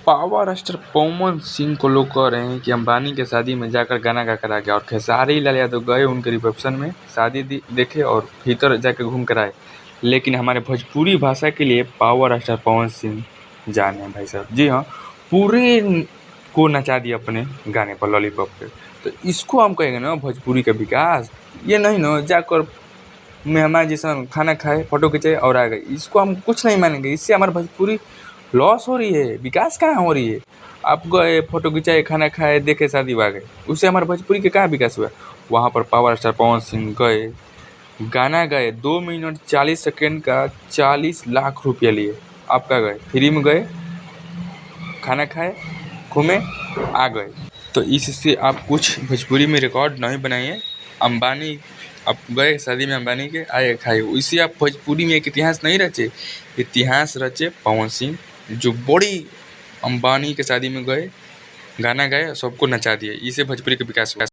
Power star Pawan Singh को लोग कह रहे हैं कि अंबानी के शादी में जाकर गाना गा कर आ गया और खेसारी लाल यादव गए उनके रिसेप्शन में शादी देखे और भीतर जाकर घूम कर आए। लेकिन हमारे भोजपुरी भाषा के लिए पावर स्टार पवन सिंह जाने भाई साहब, जी हाँ, पूरे को नचा दिया अपने गाने पर, लॉलीपॉप पे। तो इसको हम कहेंगे ना भोजपुरी का विकास, ये नहीं ना जाकर मेहमान जैसा खाना खाए, फोटो खिंचाए और आ गए। इसको हम कुछ नहीं मानेंगे, इससे हमारी भोजपुरी लॉस हो रही है, विकास कहाँ हो रही है। आप गए, फोटो खिंचाए, खाना खाए, देखे, शादी में आ गए, उससे हमारे भोजपुरी के कहाँ विकास हुआ। वहाँ पर पावर स्टार पवन सिंह गए, गाना गाए, 2 मिनट 40 सेकेंड का 40 लाख रुपया लिए। आप क्या गए, फ्री में गए, खाना खाए, घूमे, आ गए। तो इससे आप कुछ भोजपुरी में रिकॉर्ड नहीं बनाइए। अंबानी, आप गए शादी में अंबानी के, आए, खाए, इससे आप भोजपुरी में एक इतिहास नहीं रचे। इतिहास रचे पवन सिंह, जो बड़ी अंबानी के शादी में गए, गाना गाए, सबको नचा दिए। इससे भोजपुरी का विकास हुआ।